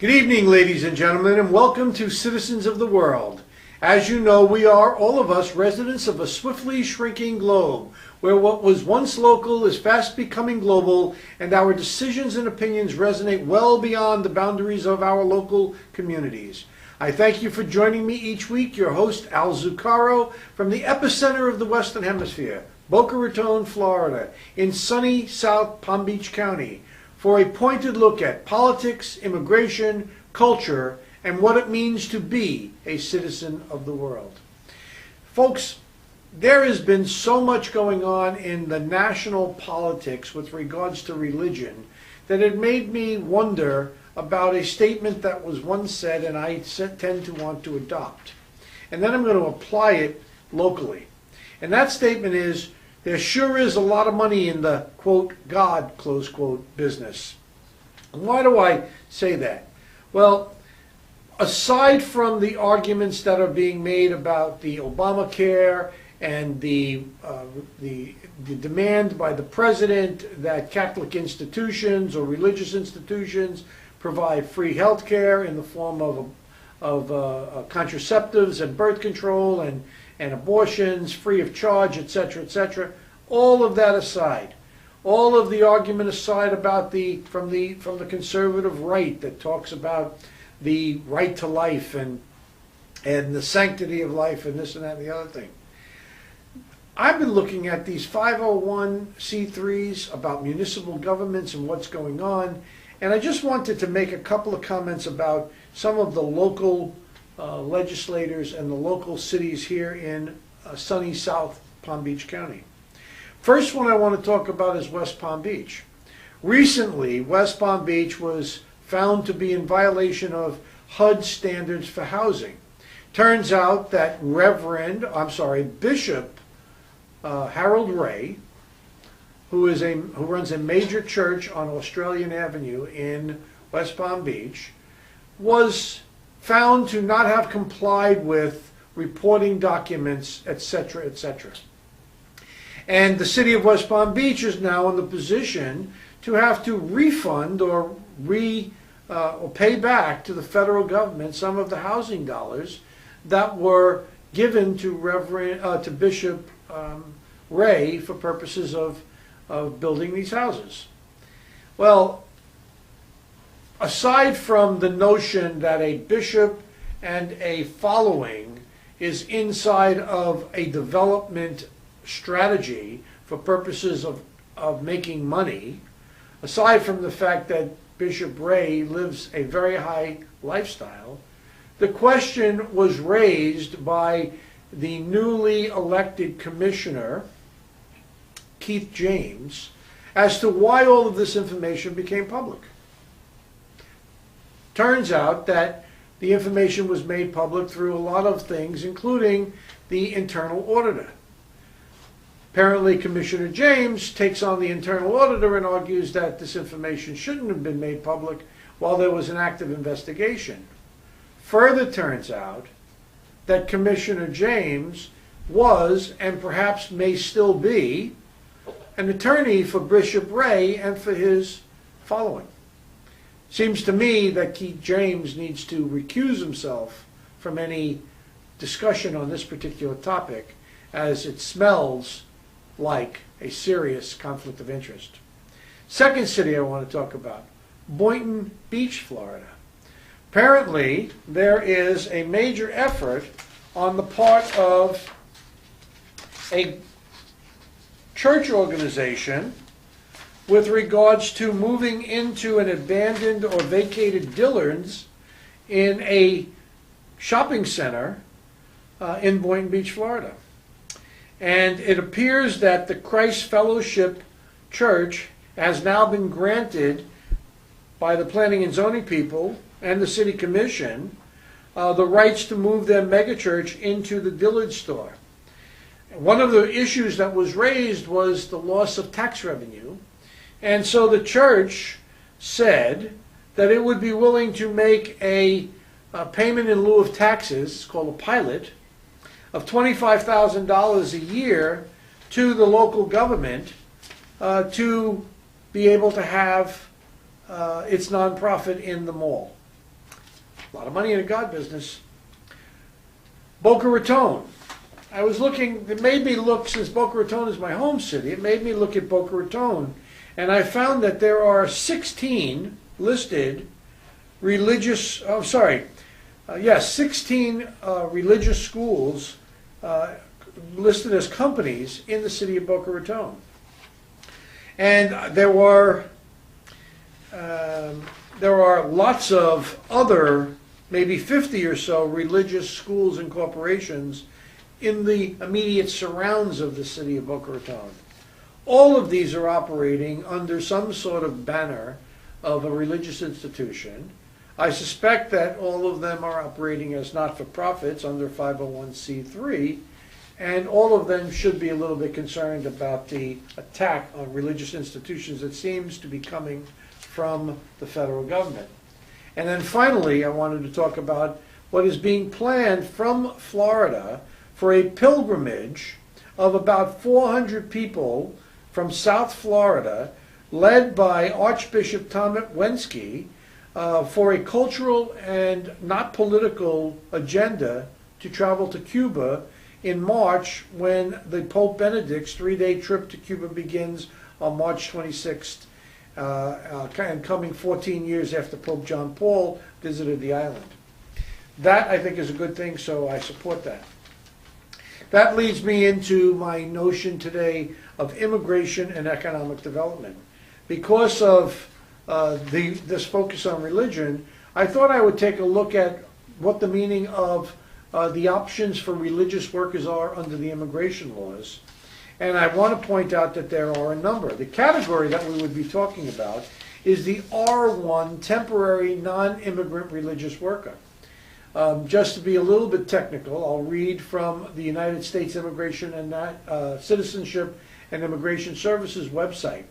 Good evening, ladies and gentlemen, and welcome to Citizens of the World. As you know, we are, all of us, residents of a swiftly shrinking globe, where what was once local is fast becoming global, and our decisions and opinions resonate well beyond the boundaries of our local communities. I thank you for joining me each week, your host, Al Zucaro, from the epicenter of the Western Hemisphere, Boca Raton, Florida, in sunny South Palm Beach County, for a pointed look at politics, immigration, culture, and what it means to be a citizen of the world. Folks, there has been so much going on in the national politics with regards to religion that it made me wonder about a statement that was once said and I tend to want to adopt. And then I'm going to apply it locally. And that statement is, there sure is a lot of money in the, quote, God, close quote, business. And why do I say that? Well, aside from the arguments that are being made about the Obamacare and the demand by the president that Catholic institutions or religious institutions provide free health care in the form of contraceptives and birth control and abortions free of charge, etc., etc. All of that aside, all of the argument aside about from the conservative right that talks about the right to life and the sanctity of life and this and that and the other thing. I've been looking at these 501c3s about municipal governments and what's going on, and I just wanted to make a couple of comments about some of the local legislators and the local cities here in sunny South Palm Beach County. First one I want to talk about is West Palm Beach. Recently, West Palm Beach was found to be in violation of HUD standards for housing. Turns out that Bishop Harold Ray, who runs a major church on Australian Avenue in West Palm Beach, was found to not have complied with reporting documents, etc., etc. And the city of West Palm Beach is now in the position to have to refund or pay back to the federal government some of the housing dollars that were given to Bishop Ray for purposes of building these houses. Well, aside from the notion that a bishop and a following is inside of a development strategy for purposes of making money, aside from the fact that Bishop Ray lives a very high lifestyle, the question was raised by the newly elected commissioner, Keith James, as to why all of this information became public. Turns out that the information was made public through a lot of things, including the internal auditor. Apparently, Commissioner James takes on the internal auditor and argues that this information shouldn't have been made public while there was an active investigation. Further turns out that Commissioner James was, and perhaps may still be, an attorney for Bishop Ray and for his following. Seems to me that Keith James needs to recuse himself from any discussion on this particular topic, as it smells like a serious conflict of interest. Second city I want to talk about, Boynton Beach, Florida. Apparently, there is a major effort on the part of a church organization with regards to moving into an abandoned or vacated Dillard's in a shopping center in Boynton Beach, Florida. And it appears that the Christ Fellowship Church has now been granted by the Planning and Zoning people and the City Commission the rights to move their megachurch into the Dillard store. One of the issues that was raised was the loss of tax revenue, and so the church said that it would be willing to make a payment in lieu of taxes, it's called a pilot, of $25,000 a year to the local government to be able to have its nonprofit in the mall. A lot of money in the God business. Boca Raton. I was looking, it made me look, since Boca Raton is my home city, it made me look at Boca Raton, and I found that there are 16 listed religious, 16 religious schools listed as companies in the city of Boca Raton. And there are lots of other, maybe 50 or so, religious schools and corporations in the immediate surrounds of the city of Boca Raton. All of these are operating under some sort of banner of a religious institution. I suspect that all of them are operating as not-for-profits under 501c3, and all of them should be a little bit concerned about the attack on religious institutions that seems to be coming from the federal government. And then finally, I wanted to talk about what is being planned from Florida for a pilgrimage of about 400 people from South Florida, led by Archbishop Thomas Wensky, for a cultural and not political agenda to travel to Cuba in March, when the Pope Benedict's 3-day trip to Cuba begins on March 26th, and coming 14 years after Pope John Paul visited the island. That, I think, is a good thing, so I support that. That leads me into my notion today of immigration and economic development. Because of this focus on religion, I thought I would take a look at what the meaning of the options for religious workers are under the immigration laws. And I want to point out that there are a number. The category that we would be talking about is the R1 temporary non-immigrant religious worker. Just to be a little bit technical, I'll read from the United States Immigration and Citizenship and Immigration Services website,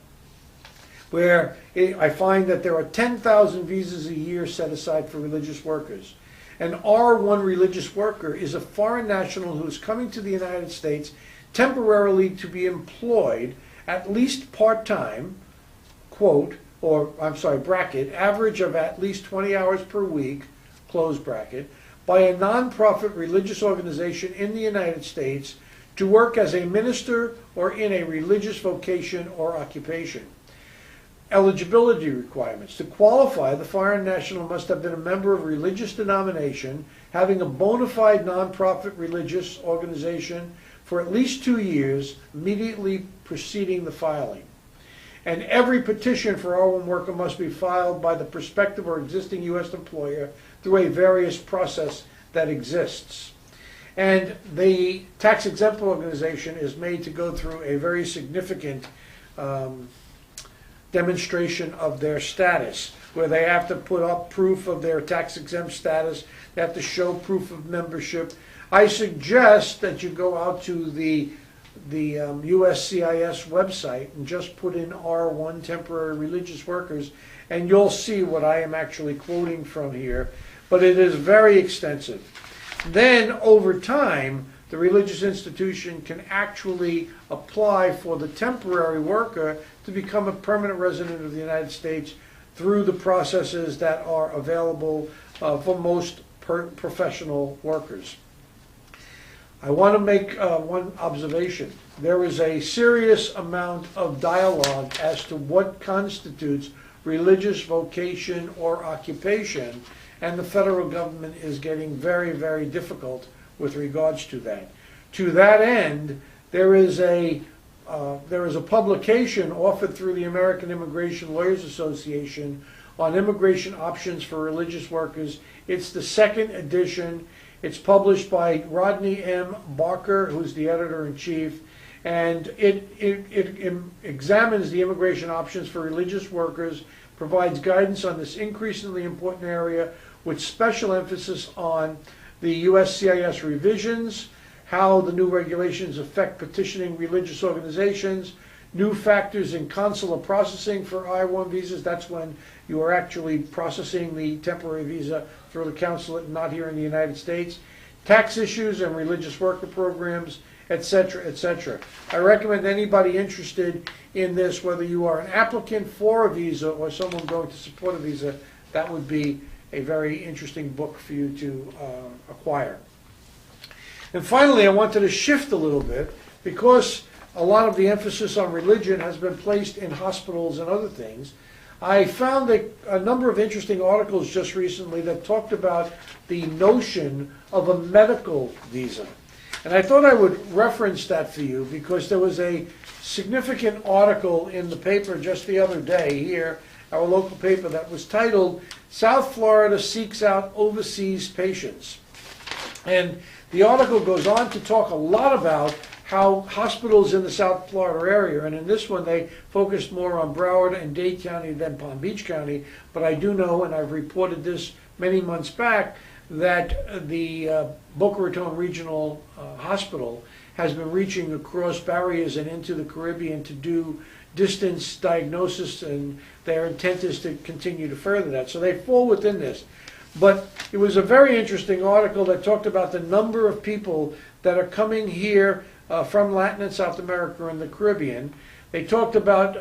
where I find that there are 10,000 visas a year set aside for religious workers. An R1 religious worker is a foreign national who is coming to the United States temporarily to be employed, at least part-time, bracket, average of at least 20 hours per week, close bracket, by a nonprofit religious organization in the United States to work as a minister or in a religious vocation or occupation. Eligibility requirements. To qualify, the foreign national must have been a member of a religious denomination, having a bona fide nonprofit religious organization for at least 2 years immediately preceding the filing. And every petition for R1 worker must be filed by the prospective or existing U.S. employer through a various process that exists. And the tax-exempt organization is made to go through a very significant demonstration of their status, where they have to put up proof of their tax-exempt status, they have to show proof of membership. I suggest that you go out to the USCIS website and just put in R1 temporary religious workers, and you'll see what I am actually quoting from here, but it is very extensive. Then over time, the religious institution can actually apply for the temporary worker to become a permanent resident of the United States through the processes that are available for most professional workers. I want to make one observation. There is a serious amount of dialogue as to what constitutes religious vocation or occupation, and the federal government is getting very, very difficult with regards to that. To that end, there is a publication offered through the American Immigration Lawyers Association on immigration options for religious workers. It's the second edition. It's published by Rodney M. Barker, who's the editor-in-chief, and it examines the immigration options for religious workers, provides guidance on this increasingly important area with special emphasis on the USCIS revisions, how the new regulations affect petitioning religious organizations, new factors in consular processing for I-1 visas. That's when you are actually processing the temporary visa through the consulate and not here in the United States, tax issues and religious worker programs, etc., etc. I recommend anybody interested in this, whether you are an applicant for a visa or someone going to support a visa, that would be a very interesting book for you to acquire. And finally, I wanted to shift a little bit because a lot of the emphasis on religion has been placed in hospitals and other things. I found a number of interesting articles just recently that talked about the notion of a medical visa. And I thought I would reference that for you because there was a significant article in the paper just the other day here, our local paper, that was titled, "South Florida Seeks Out Overseas Patients." And the article goes on to talk a lot about how hospitals in the South Florida area, and in this one they focused more on Broward and Dade County than Palm Beach County, but I do know, and I've reported this many months back, that the Boca Raton Regional Hospital has been reaching across barriers and into the Caribbean to do distance diagnosis, and their intent is to continue to further that. So they fall within this. But it was a very interesting article that talked about the number of people that are coming here from Latin and South America and the Caribbean. They talked about,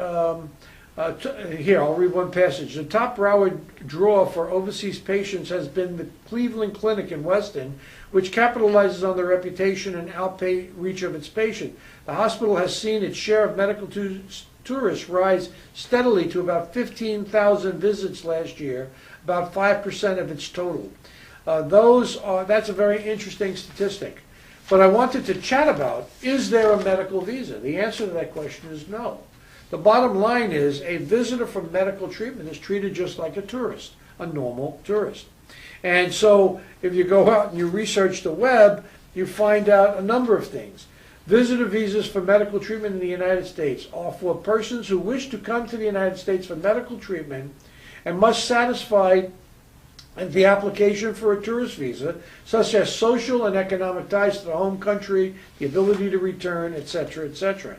here, I'll read one passage. The top Broward draw for overseas patients has been the Cleveland Clinic in Weston, which capitalizes on the reputation and outreach of its patient. The hospital has seen its share of medical tourists rise steadily to about 15,000 visits last year, about 5% of its total. That's a very interesting statistic. But I wanted to chat about, is there a medical visa? The answer to that question is no. The bottom line is a visitor for medical treatment is treated just like a tourist, a normal tourist. And so if you go out and you research the web, you find out a number of things. Visitor visas for medical treatment in the United States are for persons who wish to come to the United States for medical treatment and must satisfy the application for a tourist visa, such as social and economic ties to the home country, the ability to return, etc., etc.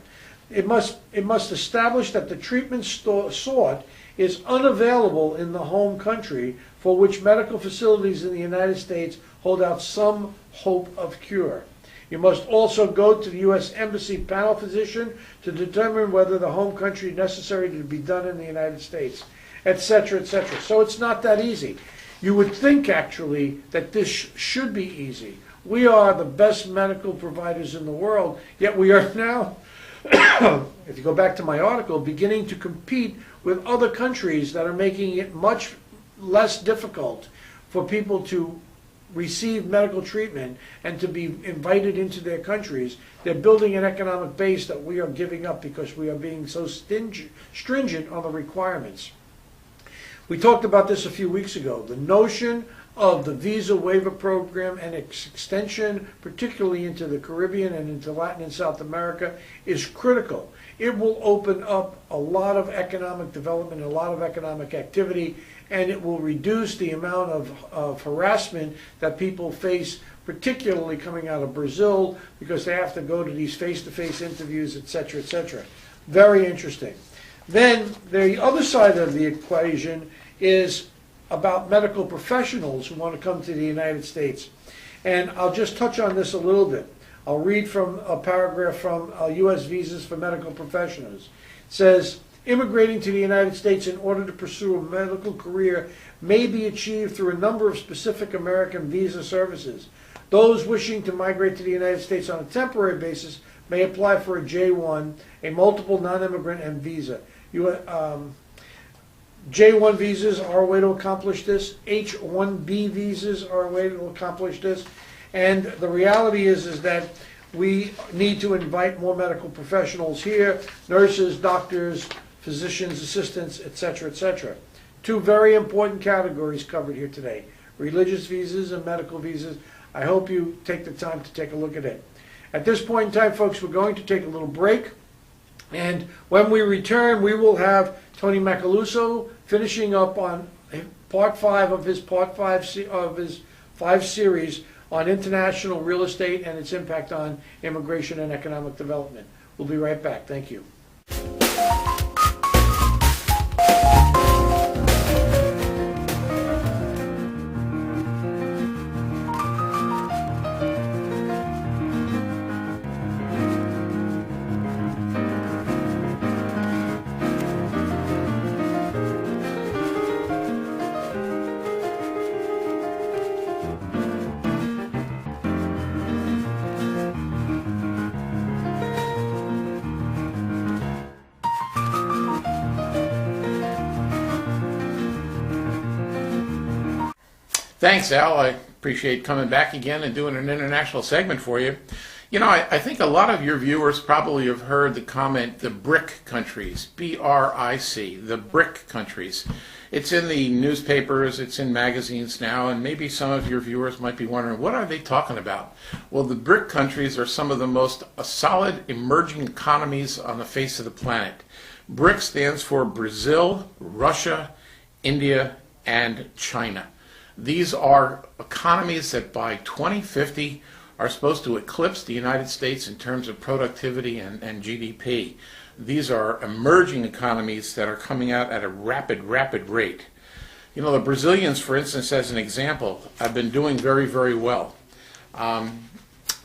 It must establish that the treatment sought is unavailable in the home country for which medical facilities in the United States hold out some hope of cure. You must also go to the U.S. Embassy panel physician to determine whether the home country is necessary to be done in the United States, etc., etc. So it's not that easy. You would think, actually, that this should be easy. We are the best medical providers in the world, yet we are now, if you go back to my article, beginning to compete with other countries that are making it much less difficult for people to receive medical treatment and to be invited into their countries. They're building an economic base that we are giving up because we are being so stringent on the requirements. We talked about this a few weeks ago. The notion of the visa waiver program and its extension, particularly into the Caribbean and into Latin and South America, is critical. It will open up a lot of economic development, a lot of economic activity, and it will reduce the amount of harassment that people face, particularly coming out of Brazil, because they have to go to these face-to-face interviews, etc., etc. Very interesting. Then the other side of the equation is about medical professionals who want to come to the United States. And I'll just touch on this a little bit. I'll read from a paragraph from U.S. Visas for Medical Professionals. It says, immigrating to the United States in order to pursue a medical career may be achieved through a number of specific American visa services. Those wishing to migrate to the United States on a temporary basis may apply for a J-1, a multiple non-immigrant and visa. J-1 visas are a way to accomplish this. H-1B visas are a way to accomplish this. And the reality is that we need to invite more medical professionals here, nurses, doctors, physicians, assistants, etc., etc. Two very important categories covered here today: religious visas and medical visas. I hope you take the time to take a look at it. At this point in time, folks, we're going to take a little break. And when we return, we will have Tony Macaluso finishing up on part 5 of his five series on international real estate and its impact on immigration and economic development. We'll be right back. Thank you. Thanks, Al. I appreciate coming back again and doing an international segment for you. You know, I think a lot of your viewers probably have heard the comment, the BRIC countries, B-R-I-C, the BRIC countries. It's in the newspapers, it's in magazines now, and maybe some of your viewers might be wondering, what are they talking about? Well, the BRIC countries are some of the most solid emerging economies on the face of the planet. BRIC stands for Brazil, Russia, India, and China. These are economies that by 2050 are supposed to eclipse the United States in terms of productivity and GDP. These are emerging economies that are coming out at a rapid rate. You know, the Brazilians, for instance, as an example, have been doing very, very well.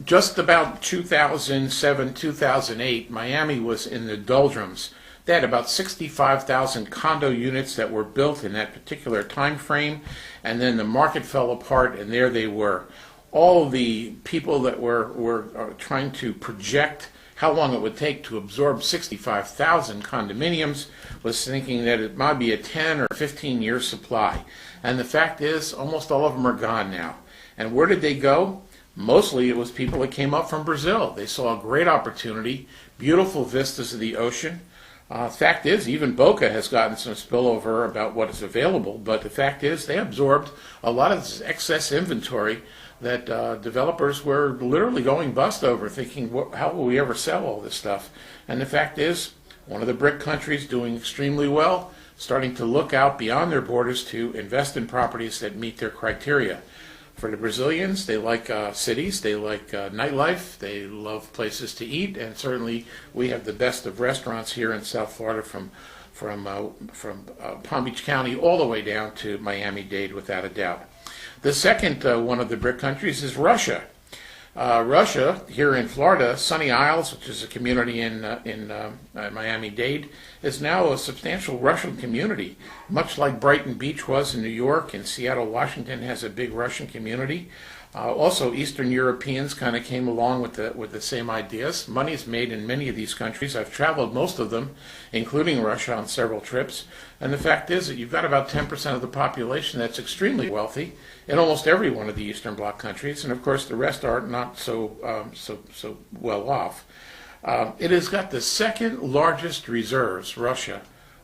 Just about 2007, 2008, Miami was in the doldrums. They had about 65,000 condo units that were built in that particular time frame, and then the market fell apart, and there they were. All the people that were trying to project how long it would take to absorb 65,000 condominiums was thinking that it might be a 10 or 15-year supply. And the fact is, almost all of them are gone now. And where did they go? Mostly it was people that came up from Brazil. They saw a great opportunity, beautiful vistas of the ocean. Fact is, even Boca has gotten some spillover about what is available, but the fact is they absorbed a lot of this excess inventory that developers were literally going bust over, thinking, how will we ever sell all this stuff? And the fact is, one of the BRIC countries doing extremely well, starting to look out beyond their borders to invest in properties that meet their criteria. For the Brazilians, they like cities, they like nightlife, they love places to eat, and certainly we have the best of restaurants here in South Florida from Palm Beach County all the way down to Miami-Dade, without a doubt. The second one of the BRIC countries is Russia. Russia, here in Florida, Sunny Isles, which is a community in Miami-Dade, is now a substantial Russian community, much like Brighton Beach was in New York, and Seattle, Washington has a big Russian community. Also, Eastern Europeans kind of came along with the same ideas. Money is made in many of these countries. I've traveled most of them, including Russia, on several trips. And the fact is that you've got about 10% of the population that's extremely wealthy in almost every one of the Eastern Bloc countries, and of course the rest are not so well off. It has got the second largest reserves, Russia,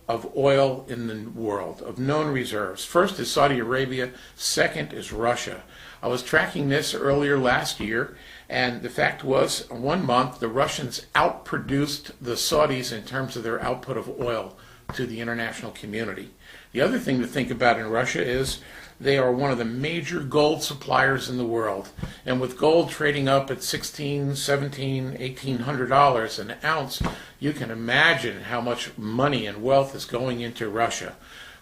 of oil in the world, of known reserves. First is Saudi Arabia, second is Russia. I was tracking this earlier last year, and the fact was, in 1 month, the Russians outproduced the Saudis in terms of their output of oil to the international community. The other thing to think about in Russia is they are one of the major gold suppliers in the world. And with gold trading up at $1,600, $1,700, $1,800 an ounce, you can imagine how much money and wealth is going into Russia.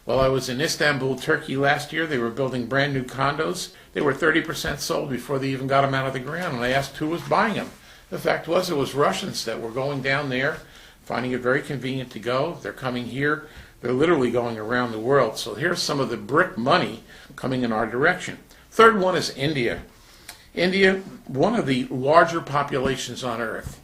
While I was in Istanbul, Turkey last year, they were building brand new condos. They were 30% sold before they even got them out of the ground. And I asked who was buying them. The fact was it was Russians that were going down there, finding it very convenient to go. They're coming here. They're literally going around the world. So here's some of the BRIC money coming in our direction. Third one is India. India, one of the larger populations on earth,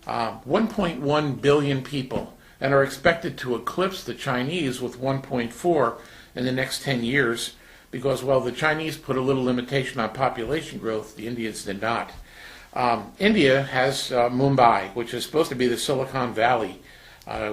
1.1 billion people, and are expected to eclipse the Chinese with 1.4 in the next 10 years because, well, the Chinese put a little limitation on population growth, the Indians did not. India has Mumbai, which is supposed to be the Silicon Valley,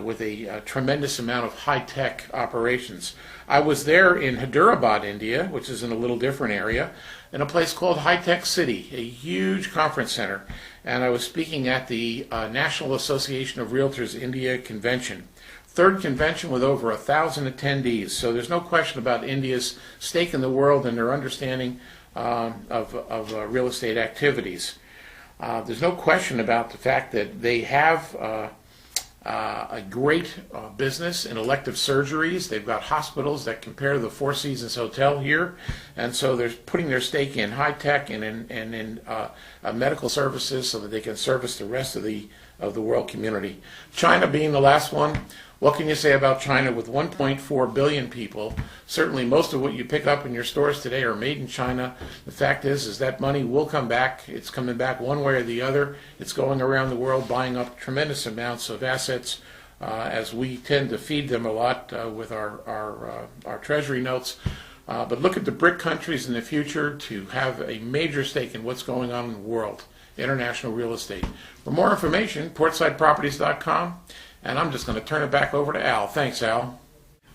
with a tremendous amount of high-tech operations. I was there in Hyderabad, India, which is in a little different area, in a place called High Tech City, a huge conference center. And I was speaking at the National Association of Realtors India convention. Third convention with over 1,000 attendees. So there's no question about India's stake in the world and their understanding of real estate activities. There's no question about the fact that they have a great business in elective surgeries. They've got hospitals that compare to the Four Seasons Hotel here, and so they're putting their stake in high tech and in medical services so that they can service the rest of the world community. China being the last one. What can you say about China with 1.4 billion people? Certainly most of what you pick up in your stores today are made in China. The fact is that money will come back. It's coming back one way or the other. It's going around the world buying up tremendous amounts of assets as we tend to feed them a lot with our treasury notes. But look at the BRIC countries in the future to have a major stake in what's going on in the world, international real estate. For more information, portsideproperties.com, and I'm just going to turn it back over to Al. Thanks, Al.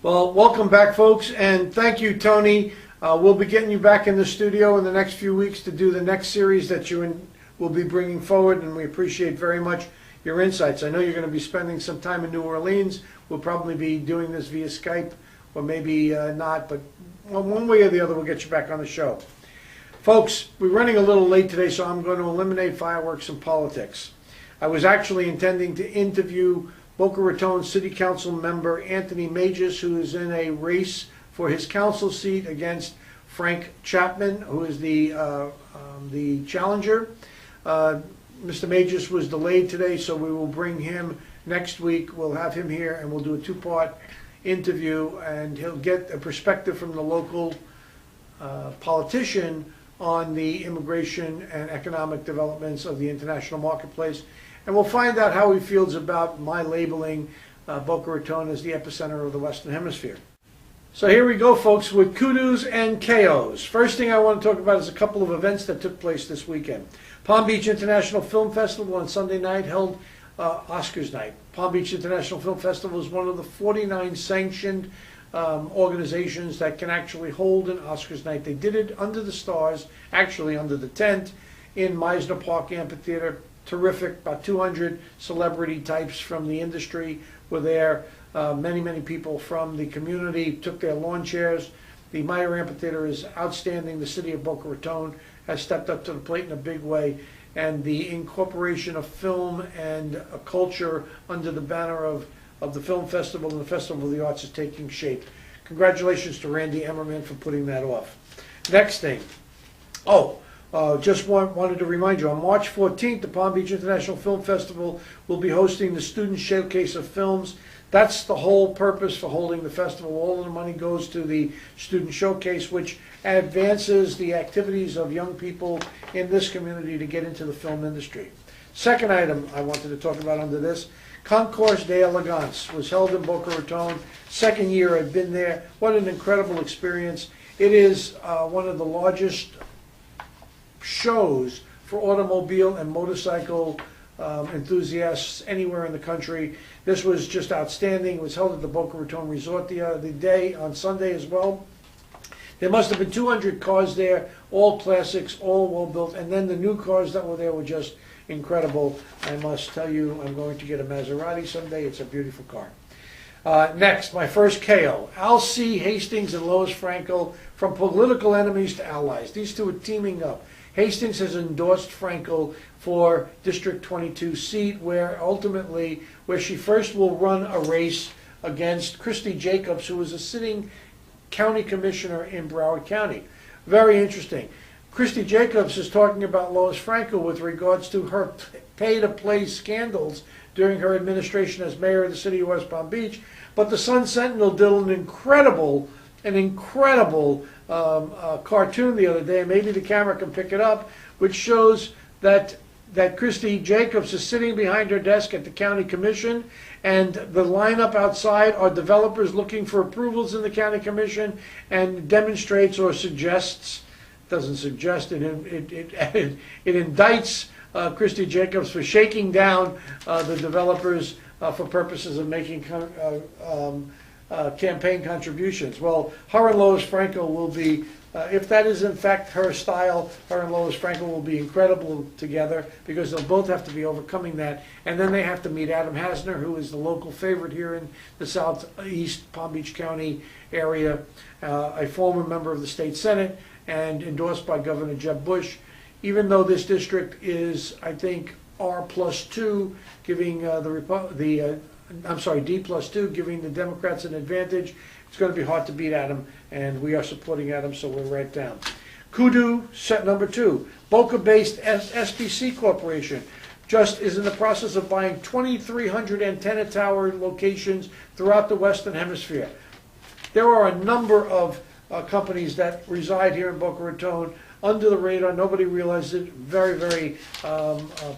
Well, welcome back, folks, and thank you, Tony. We'll be getting you back in the studio in the next few weeks to do the next series that you will be bringing forward, and we appreciate very much your insights. I know you're going to be spending some time in New Orleans. We'll probably be doing this via Skype, or maybe not, but one way or the other, we'll get you back on the show. Folks, we're running a little late today, so I'm going to eliminate fireworks and politics. I was actually intending to interview Boca Raton City Council member Anthony Magis, who is in a race for his council seat against Frank Chapman, who is the challenger. Mr. Magis was delayed today, so we will bring him next week. We'll have him here, and we'll do a two-part interview, and he'll get a perspective from the local politician on the immigration and economic developments of the international marketplace. And we'll find out how he feels about my labeling Boca Raton as the epicenter of the Western Hemisphere. So here we go, folks, with kudos and KOs. First thing I want to talk about is a couple of events that took place this weekend. Palm Beach International Film Festival on Sunday night held Oscars night. Palm Beach International Film Festival is one of the 49 sanctioned organizations that can actually hold an Oscars night. They did it under the stars, actually under the tent, in Meisner Park Amphitheater. Terrific. About 200 celebrity types from the industry were there. Many people from the community took their lawn chairs. The Meyer Amphitheater is outstanding. The city of Boca Raton has stepped up to the plate in a big way, and the incorporation of film and a culture under the banner of the Film Festival and the Festival of the Arts is taking shape. Congratulations to Randy Emmerman for putting that off. Next thing. Just wanted to remind you, on March 14th, the Palm Beach International Film Festival will be hosting the Student Showcase of Films. That's the whole purpose for holding the festival. All of the money goes to the Student Showcase, which advances the activities of young people in this community to get into the film industry. Second item I wanted to talk about under this, Concours d'Elegance was held in Boca Raton. Second year I've been there. What an incredible experience. It is one of the largest shows for automobile and motorcycle enthusiasts anywhere in the country. This was just outstanding. It was held at the Boca Raton Resort the day on Sunday as well. There must have been 200 cars there, all classics, all well built, and then the new cars that were there were just incredible. I must tell you, I'm going to get a Maserati someday. It's a beautiful car. Next, my first KO. Al C. Hastings and Lois Franco, from political enemies to allies. These two are teaming up. Hastings has endorsed Franco for District 22 seat, where she first will run a race against Christy Jacobs, who is a sitting county commissioner in Broward County. Very interesting. Christy Jacobs is talking about Lois Franco with regards to her pay-to-play scandals during her administration as mayor of the city of West Palm Beach. But the Sun Sentinel did an incredible cartoon the other day. Maybe the camera can pick it up, which shows that Christy Jacobs is sitting behind her desk at the county commission, and the lineup outside are developers looking for approvals in the county commission, and demonstrates or suggests, doesn't suggest, it indicts Christy Jacobs for shaking down the developers for purposes of making campaign contributions. Well, her and Lois Franco will be, if that is in fact her style, her and Lois Franco will be incredible together, because they'll both have to be overcoming that. And then they have to meet Adam Hasner, who is the local favorite here in the southeast Palm Beach County area, a former member of the state Senate and endorsed by Governor Jeb Bush. Even though this district is, I think, R+2, giving D+2, giving the Democrats an advantage. It's going to be hard to beat Adam, and we are supporting Adam, so we're right down. Kudu, set number 2. Boca-based SBC Corporation just is in the process of buying 2,300 antenna tower locations throughout the Western Hemisphere. There are a number of companies that reside here in Boca Raton under the radar. Nobody realizes it. Very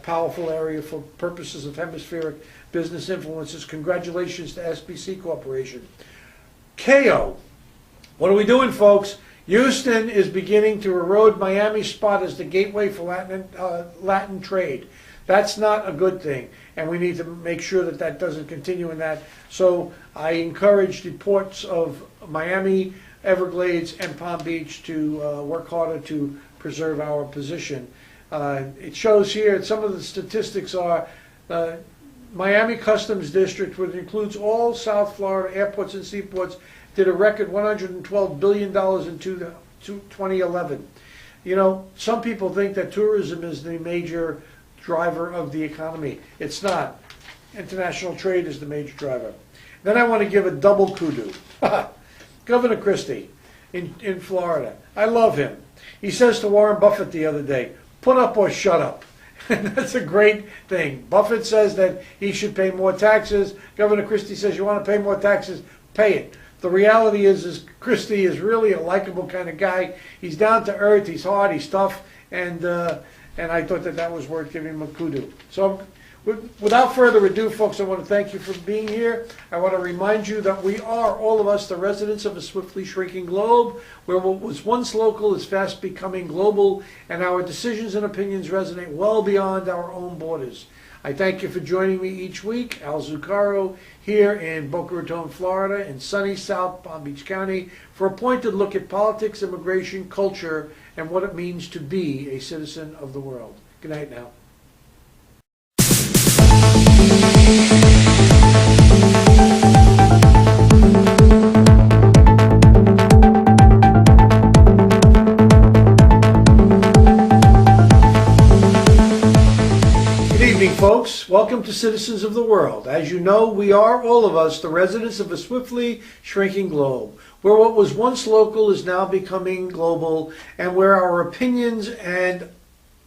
powerful area for purposes of hemispheric business influences. Congratulations to SBC Corporation. KO. What are we doing, folks? Houston is beginning to erode Miami's spot as the gateway for Latin trade. That's not a good thing, and we need to make sure that that doesn't continue in that. So I encourage the ports of Miami, Everglades, and Palm Beach to work harder to preserve our position. It shows here, some of the statistics are Miami Customs District, which includes all South Florida airports and seaports, did a record $112 billion in 2011. You know, some people think that tourism is the major driver of the economy. It's not. International trade is the major driver. Then I want to give a double kudu. Governor Christie in Florida. I love him. He says to Warren Buffett the other day, "Put up or shut up." And that's a great thing. Buffett says that he should pay more taxes. Governor Christie says, you want to pay more taxes, pay it. The reality is Christie is really a likable kind of guy. He's down to earth, he's hard, he's tough, and I thought that was worth giving him a kudu. So without further ado, folks, I want to thank you for being here. I want to remind you that we are, all of us, the residents of a swiftly shrinking globe, where what was once local is fast becoming global, and our decisions and opinions resonate well beyond our own borders. I thank you for joining me each week. Al Zucaro here in Boca Raton, Florida, in sunny South Palm Beach County, for a pointed look at politics, immigration, culture, and what it means to be a citizen of the world. Good night now. Folks, welcome to Citizens of the World. As you know, we are, all of us, the residents of a swiftly shrinking globe, where what was once local is now becoming global, and where our opinions and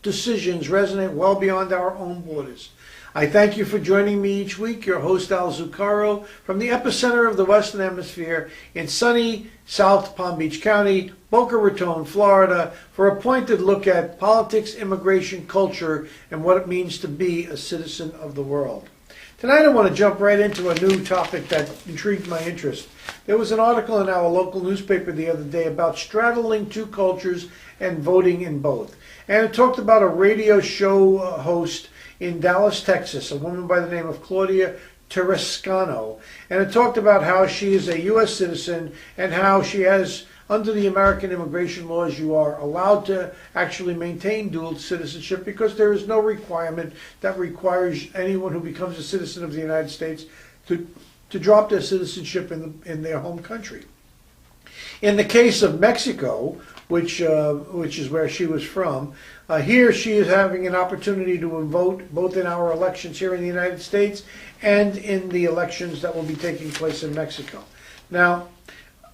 decisions resonate well beyond our own borders. I thank you for joining me each week, your host Al Zucaro, from the epicenter of the Western Hemisphere in sunny South Palm Beach County, Boca Raton, Florida, for a pointed look at politics, immigration, culture, and what it means to be a citizen of the world. Tonight I want to jump right into a new topic that intrigued my interest. There was an article in our local newspaper the other day about straddling two cultures and voting in both. And it talked about a radio show host in Dallas, Texas, a woman by the name of Claudia Terrascano, and it talked about how she is a U.S. citizen and how she has, under the American immigration laws, you are allowed to actually maintain dual citizenship because there is no requirement that requires anyone who becomes a citizen of the United States to drop their citizenship in their home country. In the case of Mexico, which is where she was from, here she is having an opportunity to vote both in our elections here in the United States and in the elections that will be taking place in Mexico. Now,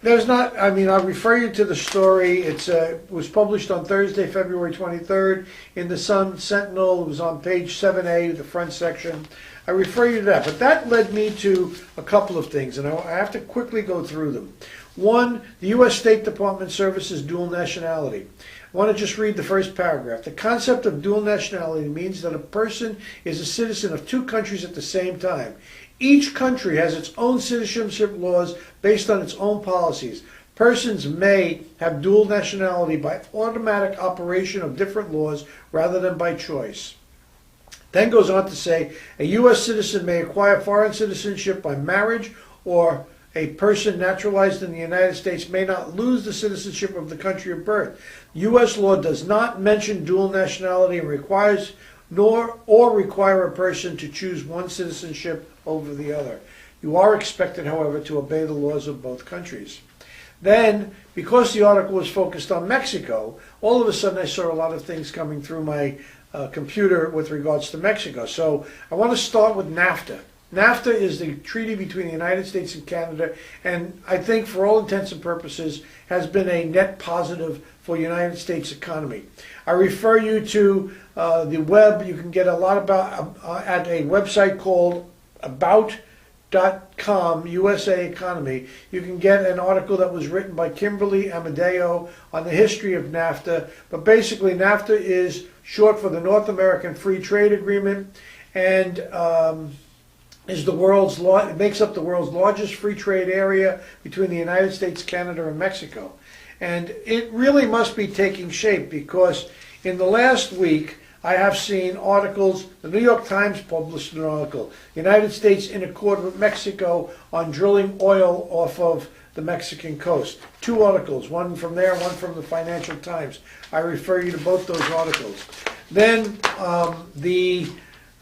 I'll refer you to the story. It was published on Thursday, February 23rd in the Sun Sentinel. It was on page 7A, the front section. I refer you to that. But that led me to a couple of things, and I have to quickly go through them. One, the U.S. State Department services dual nationality. I want to just read the first paragraph. The concept of dual nationality means that a person is a citizen of two countries at the same time. Each country has its own citizenship laws based on its own policies. Persons may have dual nationality by automatic operation of different laws rather than by choice. Then goes on to say, a U.S. citizen may acquire foreign citizenship by marriage, or a person naturalized in the United States may not lose the citizenship of the country of birth. U.S. law does not mention dual nationality and requires or require a person to choose one citizenship over the other. You are expected, however, to obey the laws of both countries. Then, because the article was focused on Mexico, all of a sudden I saw a lot of things coming through my computer with regards to Mexico. So I want to start with NAFTA. NAFTA is the treaty between the United States and Canada, and I think for all intents and purposes has been a net positive for the United States economy. I refer you to the web. You can get a lot about at a website called about.com, USA Economy. You can get an article that was written by Kimberly Amadeo on the history of NAFTA. But basically, NAFTA is short for the North American Free Trade Agreement, and it makes up the world's largest free trade area between the United States, Canada, and Mexico. And it really must be taking shape because in the last week, I have seen articles, the New York Times published an article, United States in accord with Mexico on drilling oil off of the Mexican coast. 2 articles, one from there, one from the Financial Times. I refer you to both those articles. Then the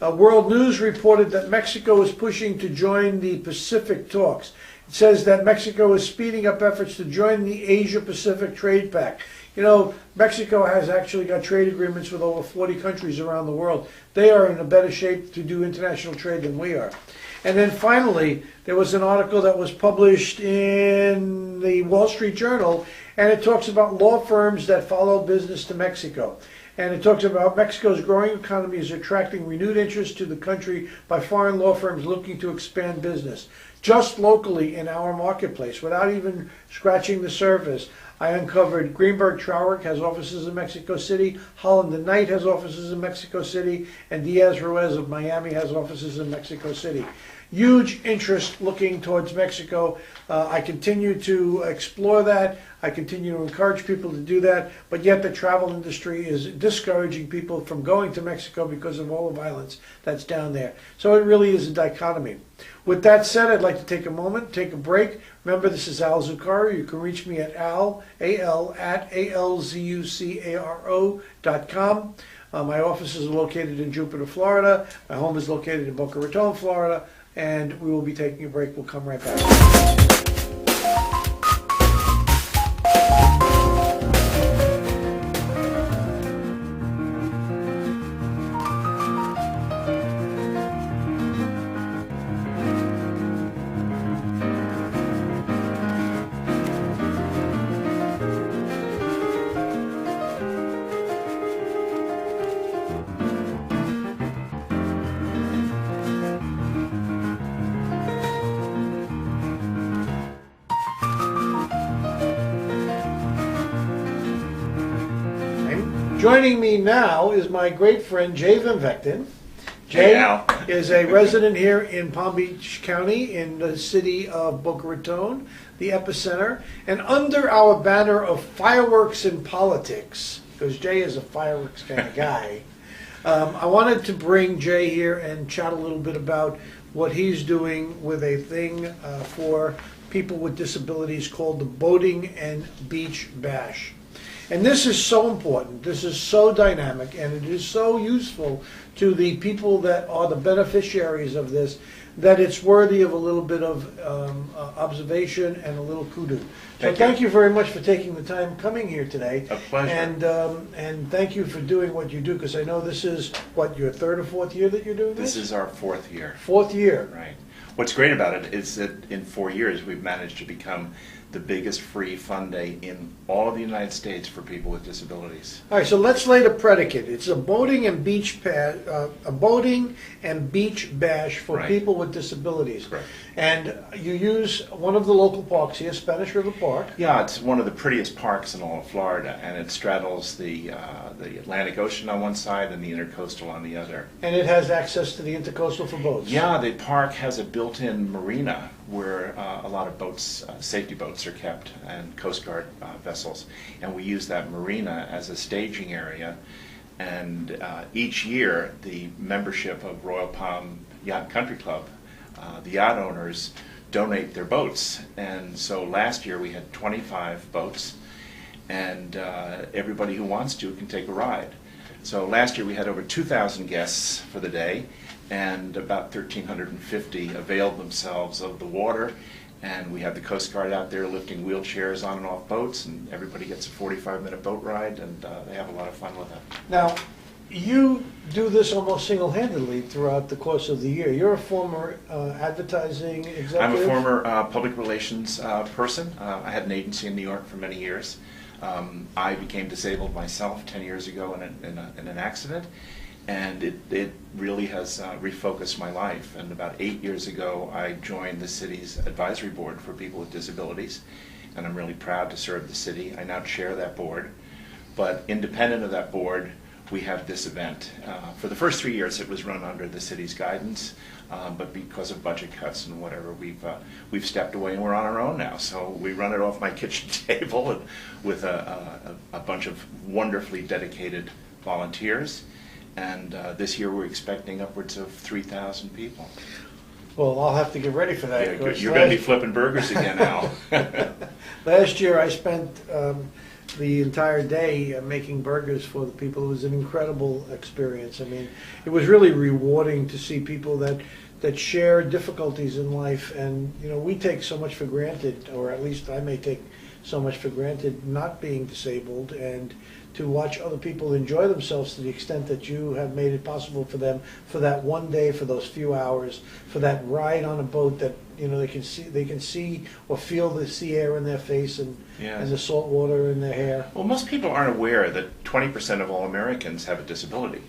World News reported that Mexico is pushing to join the Pacific talks. It says that Mexico is speeding up efforts to join the Asia-Pacific Trade Pact. You know, Mexico has actually got trade agreements with over 40 countries around the world. They are in a better shape to do international trade than we are. And then finally, there was an article that was published in the Wall Street Journal, and it talks about law firms that follow business to Mexico. And it talks about Mexico's growing economy is attracting renewed interest to the country by foreign law firms looking to expand business. Just locally in our marketplace, without even scratching the surface, I uncovered Greenberg Traurig has offices in Mexico City, Holland and Knight has offices in Mexico City, and Diaz Ruiz of Miami has offices in Mexico City. Huge interest looking towards Mexico. I continue to explore that. I continue to encourage people to do that, but yet the travel industry is discouraging people from going to Mexico because of all the violence that's down there. So it really is a dichotomy. With that said, I'd like to take a moment, take a break. Remember, this is Al Zucaro. You can reach me at al@alzucaro.com. My office is located in Jupiter, Florida. My home is located in Boca Raton, Florida. And we will be taking a break. We'll come right back. Joining me now is my great friend Jay Van Vechten. Jay is a resident here in Palm Beach County in the city of Boca Raton, the epicenter. And under our banner of fireworks and politics, because Jay is a fireworks kind of guy, I wanted to bring Jay here and chat a little bit about what he's doing with a thing for people with disabilities called the Boating and Beach Bash. And this is so important, this is so dynamic, and it is so useful to the people that are the beneficiaries of this, that it's worthy of a little bit of observation and a little kudos. So thank you very much for taking the time coming here today. A pleasure. And thank you for doing what you do, because I know this is, what, your 3rd or 4th year that you're doing this? This is our 4th year. 4th year. Right. What's great about it is that in 4 years we've managed to become the biggest free fun day in all of the United States for people with disabilities. All right, so let's lay the predicate. It's a boating and beach bash for Right. people with disabilities. Correct. And you use one of the local parks here, Spanish River Park. Yeah, it's one of the prettiest parks in all of Florida, and it straddles the Atlantic Ocean on one side and the Intercoastal on the other. And it has access to the intercoastal for boats. Yeah, the park has a built-in marina where a lot of boats, safety boats are kept, and Coast Guard vessels. And we use that marina as a staging area. And each year, the membership of Royal Palm Yacht and Country Club, the yacht owners, donate their boats. And so last year we had 25 boats, and everybody who wants to can take a ride. So last year we had over 2,000 guests for the day, and about 1,350 availed themselves of the water. And we have the Coast Guard out there lifting wheelchairs on and off boats, and everybody gets a 45-minute boat ride, and they have a lot of fun with it. Now, you do this almost single-handedly throughout the course of the year. You're a former advertising executive. I'm a former public relations person. I had an agency in New York for many years. I became disabled myself 10 years ago in an accident, and it really has refocused my life. And about 8 years ago, I joined the city's advisory board for people with disabilities, and I'm really proud to serve the city. I now chair that board, but independent of that board, we have this event. For the first 3 years, it was run under the city's guidance, but because of budget cuts and whatever, we've stepped away and we're on our own now. So we run it off my kitchen table and with a bunch of wonderfully dedicated volunteers. And this year we're expecting upwards of 3,000 people. Well, I'll have to get ready for that. Yeah, of course. you're going to be flipping burgers again, Al. Last year I spent the entire day making burgers for the people. It was an incredible experience. I mean, it was really rewarding to see people that share difficulties in life, and you know, we take so much for granted, or at least I may take so much for granted not being disabled, and to watch other people enjoy themselves to the extent that you have made it possible for them for that one day, for those few hours, for that ride on a boat that, you know, they can see or feel the sea air in their face and Yes. and the salt water in their hair. Well, most people aren't aware that 20% of all Americans have a disability.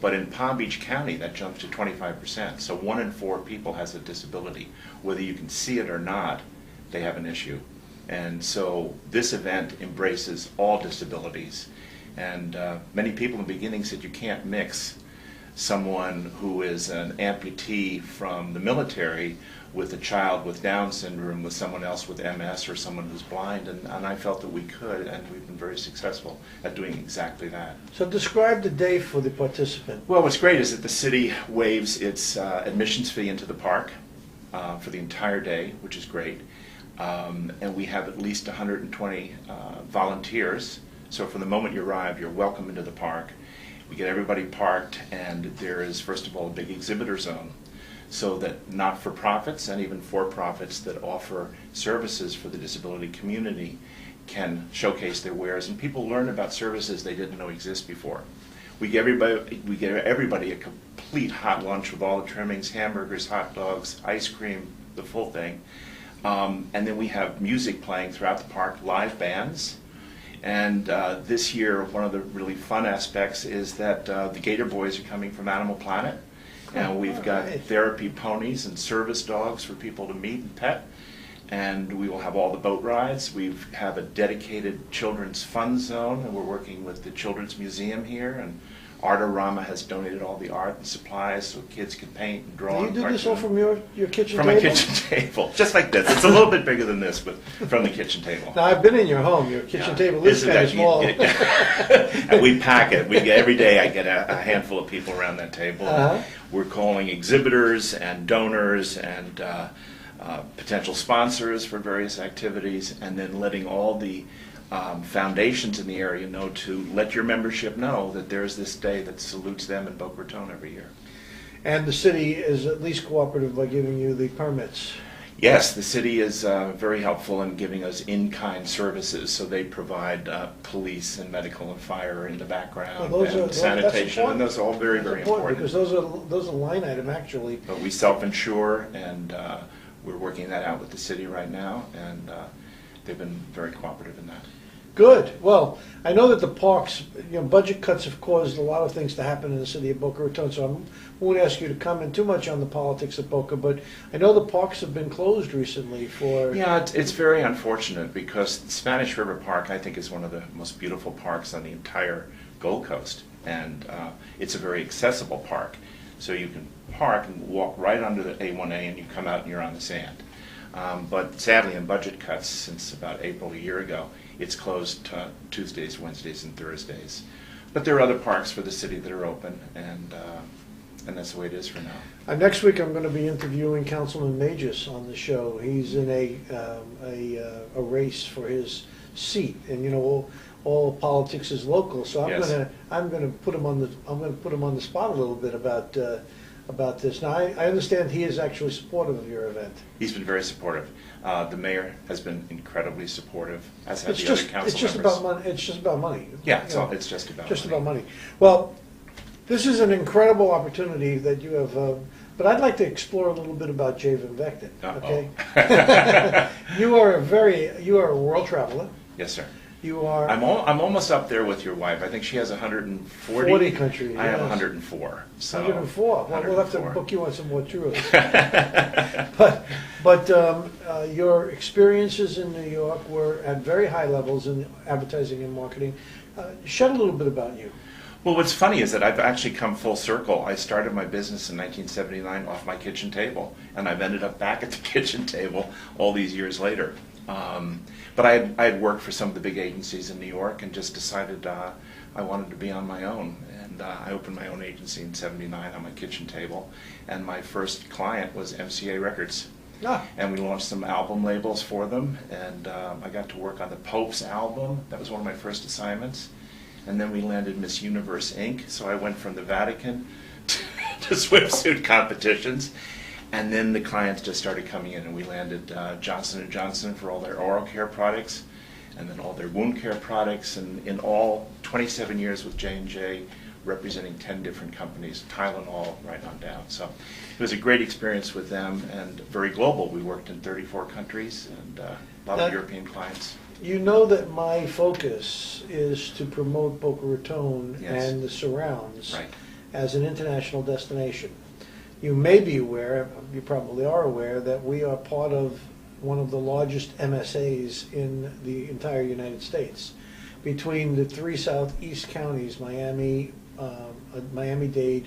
But in Palm Beach County, that jumps to 25%. So 1 in 4 people has a disability. Whether you can see it or not, they have an issue. And so this event embraces all disabilities. And many people in the beginning said you can't mix someone who is an amputee from the military with a child with Down syndrome with someone else with MS or someone who's blind, and I felt that we could, and we've been very successful at doing exactly that. So describe the day for the participant. Well, what's great is that the city waives its admissions fee into the park for the entire day, which is great, and we have at least 120 volunteers. So from the moment you arrive, you're welcome into the park. We get everybody parked, and there is, first of all, a big exhibitor zone, so that not-for-profits and even for-profits that offer services for the disability community can showcase their wares, and people learn about services they didn't know exist before. We give everybody a complete hot lunch with all the trimmings, hamburgers, hot dogs, ice cream, the full thing. And then we have music playing throughout the park, live bands. And this year, one of the really fun aspects is that the Gator Boys are coming from Animal Planet. And we've got therapy ponies and service dogs for people to meet and pet. And we will have all the boat rides. We have a dedicated children's fun zone, and we're working with the Children's Museum here. And Artorama has donated all the art and supplies so kids can paint and draw. Do you do this all from your kitchen From table? a kitchen table, just like this. It's a little bit bigger than this, but from the kitchen table. Now, I've been in your home. Your kitchen Yeah. table is Isn't kind of that- small. And we pack it. Every day I get a handful of people around that table. Uh-huh. We're calling exhibitors and donors and potential sponsors for various activities, and then letting all the foundations in the area know to let your membership know that there's this day that salutes them in Boca Raton every year. And the city is at least cooperative by giving you the permits. Yes, the city is very helpful in giving us in-kind services, so they provide police and medical and fire in the background, Well, those are- and that's sanitation, important. and those are all very, That's very important. because those are line item actually. But we self-insure, and we're working that out with the city right now, and they've been very cooperative in that. Good. Well, I know that the parks, budget cuts have caused a lot of things to happen in the city of Boca Raton, so I won't ask you to comment too much on the politics of Boca, but I know the parks have been closed recently for... Yeah, it's very unfortunate, because Spanish River Park, I think, is one of the most beautiful parks on the entire Gold Coast, and it's a very accessible park. So you can park and walk right under the A1A, and you come out and you're on the sand. But sadly, in budget cuts since about April a year ago, it's closed Tuesdays, Wednesdays, and Thursdays. But there are other parks for the city that are open, and that's the way it is for now. Next week, I'm going to be interviewing Councilman Magis on the show. He's in a race for his seat, and all politics is local. So I'm going to put him on the spot a little bit about this. Now, I understand he is actually supportive of your event. He's been very supportive. The mayor has been incredibly supportive, as have It's the other just council it's just members. about money. It's just about money. Yeah, it's just about Just money. about money. Well, this is an incredible opportunity that you have, but I'd like to explore a little bit about Jay Van Vechten, okay? You are a world traveler. Yes, sir. You are I'm almost up there with your wife. I think she has 140. 40 countries. I have yes. 104. So 104. Well, we'll have to 104. book you on some more tours. but your experiences in New York were at very high levels in advertising and marketing. Shed a little bit about you. Well, what's funny is that I've actually come full circle. I started my business in 1979 off my kitchen table, and I've ended up back at the kitchen table all these years later. But I had worked for some of the big agencies in New York and just decided I wanted to be on my own. And I opened my own agency in '79 on my kitchen table, and my first client was MCA Records. Ah, And we launched some album labels for them, and I got to work on the Pope's album. That was one of my first assignments. And then we landed Miss Universe Inc. So I went from the Vatican to swimsuit competitions. And then the clients just started coming in, and we landed Johnson & Johnson for all their oral care products, and then all their wound care products, and in all 27 years with J&J, representing 10 different companies, Tylenol right on down. So it was a great experience with them, and very global. We worked in 34 countries, and a lot of European clients. you know that my focus is to promote Boca Raton Yes. and the surrounds Right. as an international destination. You may be aware, you probably are aware, that we are part of one of the largest MSAs in the entire United States. Between the three southeast counties, Miami-Dade,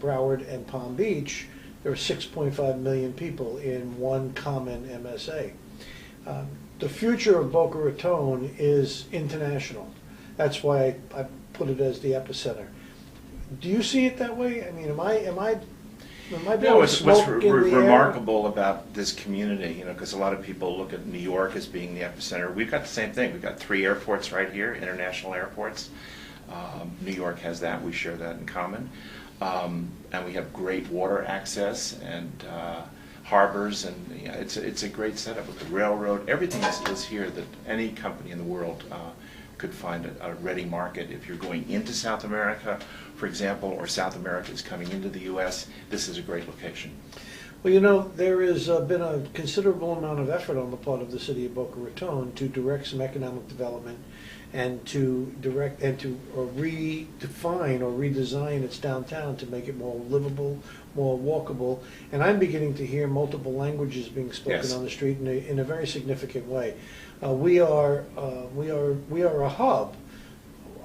Broward, and Palm Beach, there are 6.5 million people in one common MSA. The future of Boca Raton is international. That's why I put it as the epicenter. Do you see it that way? I mean, am I No, blowing what's smoke in the air? remarkable about this community, because a lot of people look at New York as being the epicenter. We've got the same thing. We've got 3 airports right here, international airports. New York has that. We share that in common. And we have great water access and harbors, and it's a great setup with the railroad. Everything is here that any company in the world could find a ready market. If you're going into South America, for example, or South America is coming into the U.S., this is a great location. Well, you know, there has been a considerable amount of effort on the part of the city of Boca Raton to direct some economic development and to redefine or redesign its downtown to make it more livable, more walkable. And I'm beginning to hear multiple languages being spoken Yes. on the street in a very significant way. We are a hub.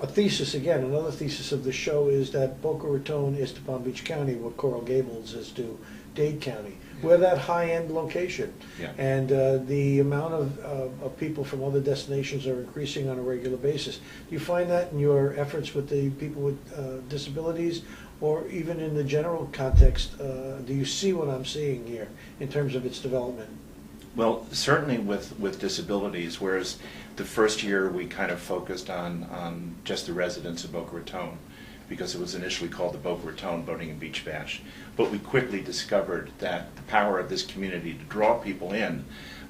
A thesis, again, another thesis of the show is that Boca Raton is to Palm Beach County what Coral Gables is to Dade County. We're that high-end location. Yeah. And the amount of people from other destinations are increasing on a regular basis. Do you find that in your efforts with the people with disabilities, or even in the general context, do you see what I'm seeing here in terms of its development? Well, certainly with disabilities, whereas the first year we kind of focused on just the residents of Boca Raton, because it was initially called the Boca Raton Boating and Beach Bash. But we quickly discovered that the power of this community to draw people in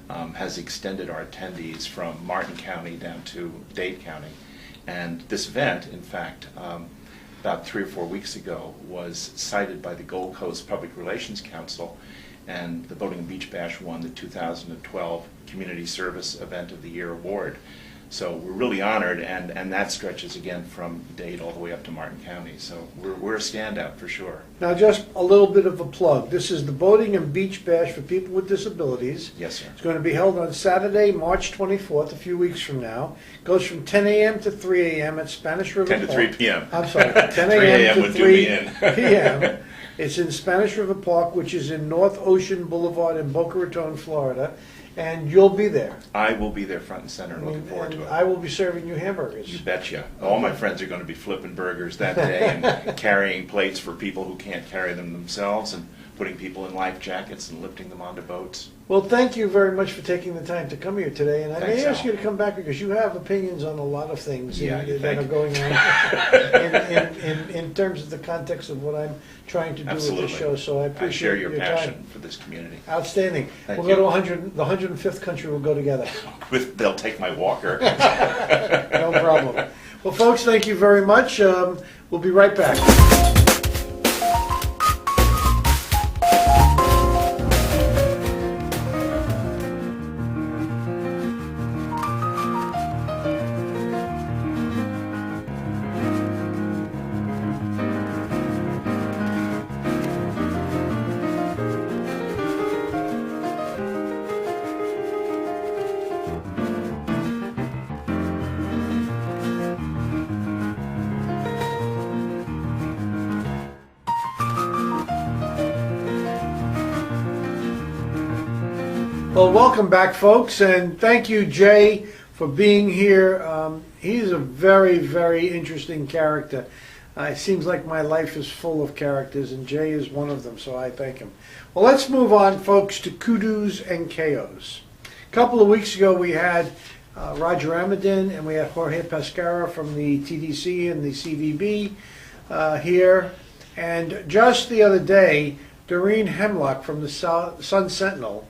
has extended our attendees from Martin County down to Dade County. And this event, in fact, about 3 or 4 weeks ago, was cited by the Gold Coast Public Relations Council, and the Boating and Beach Bash won the 2012 Community Service Event of the Year award. So we're really honored, and that stretches again from Dade all the way up to Martin County. So we're a standout for sure. Now, just a little bit of a plug. This is the Boating and Beach Bash for people with disabilities. Yes, sir. It's going to be held on Saturday, March 24th, a few weeks from now. Goes from 10 a.m. to 3 a.m. at Spanish River 10 to Park. 3 p.m. I'm sorry, 10 3 a.m. a.m. to would do me 3 in. p.m. It's in Spanish River Park, which is in North Ocean Boulevard in Boca Raton, Florida. And you'll be there. I will be there front and center and looking forward to And it. I will be serving you You hamburgers. betcha. All my friends are going to be flipping burgers that day and carrying plates for people who can't carry them themselves, and putting people in life jackets and lifting them onto boats. Well, thank you very much for taking the time to come here today. And I Thanks, may ask Al. you to come back because you have opinions on a lot of things Yeah, you that are think? going on in terms of the context of what I'm trying to do Absolutely. with this show. So I I appreciate share your passion time. for this community. Outstanding. Thank We'll you. go to 100, the 105th country. We'll go together. They'll take my walker. No problem. Well, folks, thank you very much. We'll be right back. Well, welcome back, folks, and thank you, Jay, for being here. He's a very, very interesting character. It seems like my life is full of characters, and Jay is one of them, so I thank him. Well, let's move on, folks, to kudos and KOs. A couple of weeks ago, we had Roger Amadin, and we had Jorge Pescara from the TDC and the CVB here. And just the other day, Doreen Hemlock from the Sun Sentinel,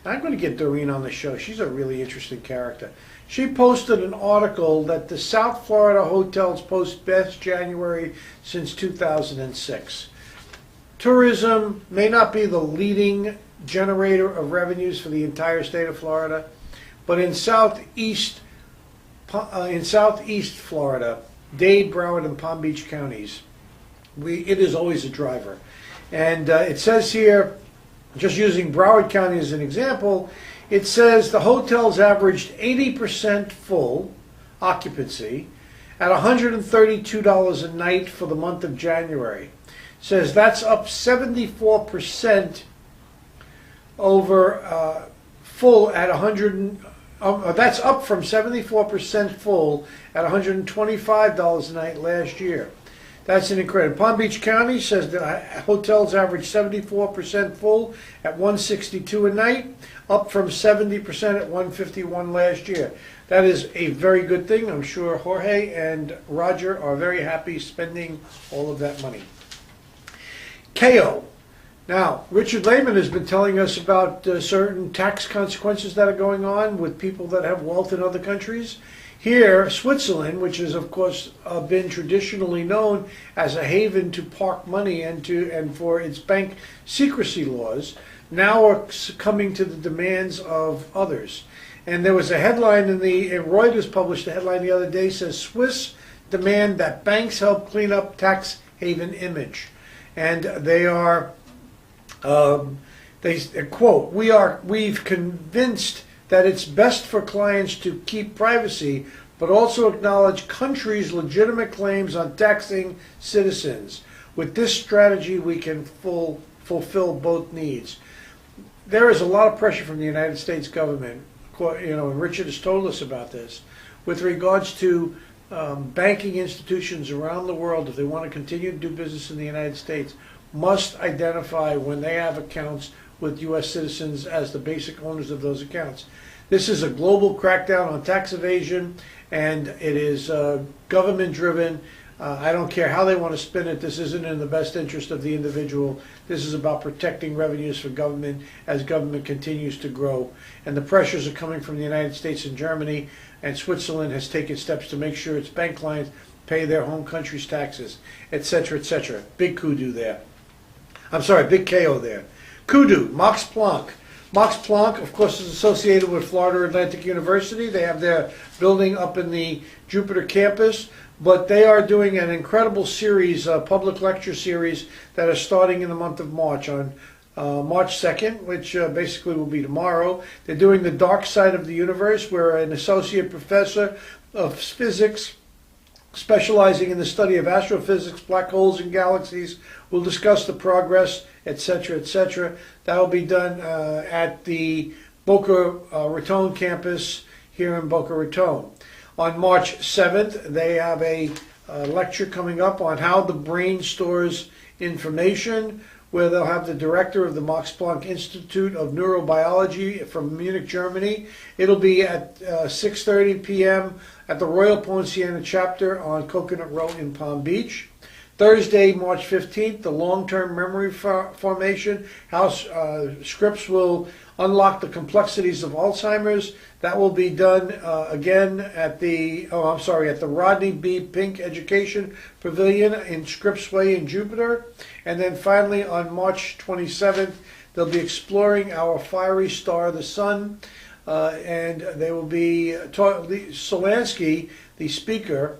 and I'm going to get Doreen on the show. She's a really interesting character. She posted an article that the South Florida hotels post best January since 2006. Tourism may not be the leading generator of revenues for the entire state of Florida, but in southeast Florida, Dade, Broward, and Palm Beach counties, it is always a driver. And it says here, just using Broward County as an example, it says the hotels averaged 80% full occupancy at $132 a night for the month of January. It says that's up 74% over full at 100. That's up from 74% full at $125 a night last year. That's an incredible. Palm Beach County says that hotels average 74% full at $162 a night, up from 70% at $151 last year. That is a very good thing. I'm sure Jorge and Roger are very happy spending all of that money. KO. Now, Richard Lehman has been telling us about certain tax consequences that are going on with people that have wealth in other countries. Here, Switzerland, which has of course been traditionally known as a haven to park money and for its bank secrecy laws, now are succumbing to the demands of others. And there was a headline and Reuters published a headline the other day, says Swiss demand that banks help clean up tax haven image. And they are, they quote, we've convinced that it's best for clients to keep privacy, but also acknowledge countries' legitimate claims on taxing citizens. With this strategy, we can fulfill both needs. There is a lot of pressure from the United States government, and Richard has told us about this, with regards to banking institutions around the world, if they want to continue to do business in the United States, must identify when they have accounts with U.S. citizens as the basic owners of those accounts. This is a global crackdown on tax evasion, and it is government-driven. I don't care how they want to spin it. This isn't in the best interest of the individual. This is about protecting revenues for government as government continues to grow. And the pressures are coming from the United States and Germany, and Switzerland has taken steps to make sure its bank clients pay their home country's taxes, etc., etc. Big kudo there. I'm sorry, big KO there. Kudu, Max Planck. Max Planck, of course, is associated with Florida Atlantic University. They have their building up in the Jupiter campus, but they are doing an incredible series, a public lecture series that are starting in the month of March, on March 2nd, which basically will be tomorrow. They're doing the dark side of the universe, where an associate professor of physics specializing in the study of astrophysics, black holes, and galaxies will discuss the progress, etc., etc. That will be done at the Boca Raton campus here in Boca Raton. On March 7th, they have a lecture coming up on how the brain stores information, where they'll have the director of the Max Planck Institute of Neurobiology from Munich, Germany. It'll be at 6:30 p.m. at the Royal Poinciana chapter on Coconut Road in Palm Beach. Thursday, March 15th, the long-term memory formation, how scripts will unlock the complexities of Alzheimer's. That will be done again at the Rodney B. Pink Education Pavilion in Scripps Way in Jupiter. And then finally on March 27th, they'll be exploring our fiery star, the sun, and they will be Solansky, the speaker,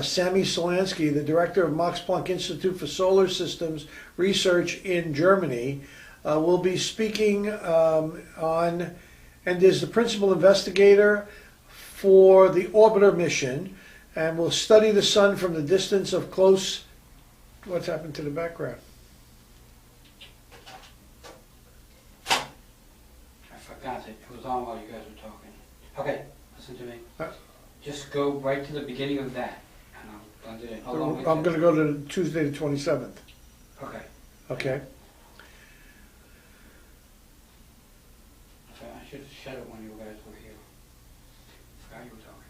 Sammy Solansky, the director of Max Planck Institute for Solar Systems Research in Germany, will be speaking on, and is the principal investigator for the orbiter mission, and will study the sun from the distance of close. What's happened to the background? got it. It was on while you guys were talking. Okay, listen to me. Uh, Just go right to the beginning of that, and I'll blend it in. How long is I'm it? gonna go to Tuesday the 27th, Okay. okay? Okay, I should have said it when you guys were here. Forgot you were talking.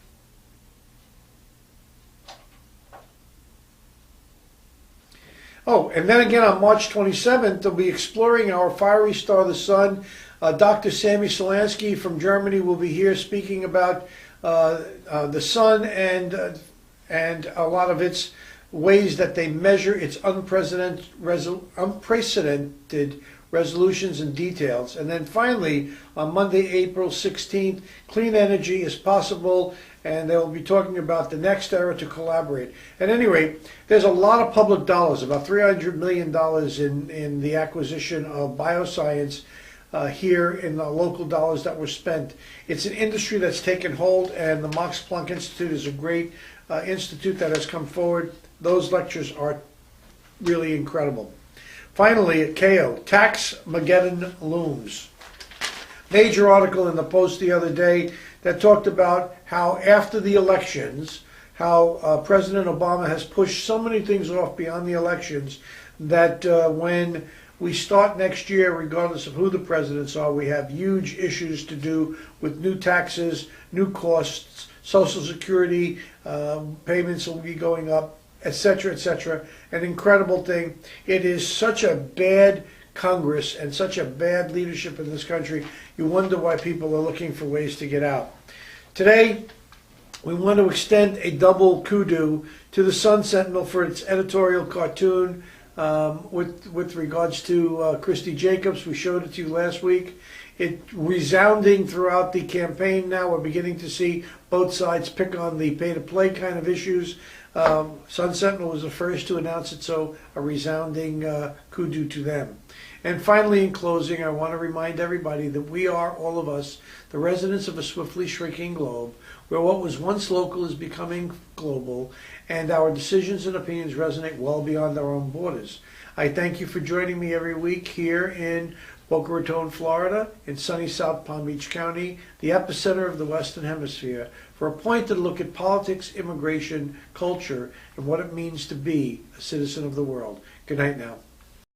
Oh, and then again on March 27th, they'll be exploring our fiery star, the sun. Dr. Sammy Solansky from Germany will be here speaking about the sun and a lot of its ways that they measure its unprecedented resolutions and details. And then finally, on Monday, April 16th, clean energy is possible, and they'll be talking about the next era to collaborate. At any rate, there's a lot of public dollars, about $300 million in the acquisition of bioscience here in the local dollars that were spent. It's an industry that's taken hold, and the Max Planck Institute is a great institute that has come forward. Those lectures are really incredible. Finally, at KO, Tax Mageddon looms. Major article in the Post the other day that talked about how after the elections, how President Obama has pushed so many things off beyond the elections that when we start next year, regardless of who the presidents are, we have huge issues to do with new taxes, new costs, Social Security payments will be going up, etc., etc. An incredible thing. It is such a bad Congress and such a bad leadership in this country. You wonder why people are looking for ways to get out. Today, we want to extend a double kudu to the Sun Sentinel for its editorial cartoon with regards to Christy Jacobs. We showed it to you last week. It's resounding throughout the campaign now. We're beginning to see both sides pick on the pay-to-play kind of issues. Sun Sentinel was the first to announce it, so a resounding kudu to them. And finally, in closing, I want to remind everybody that we are, all of us, the residents of a swiftly shrinking globe, where what was once local is becoming global, and our decisions and opinions resonate well beyond our own borders. I thank you for joining me every week here in Boca Raton, Florida, in sunny South Palm Beach County, the epicenter of the Western Hemisphere, for a pointed look at politics, immigration, culture, and what it means to be a citizen of the world. Good night now.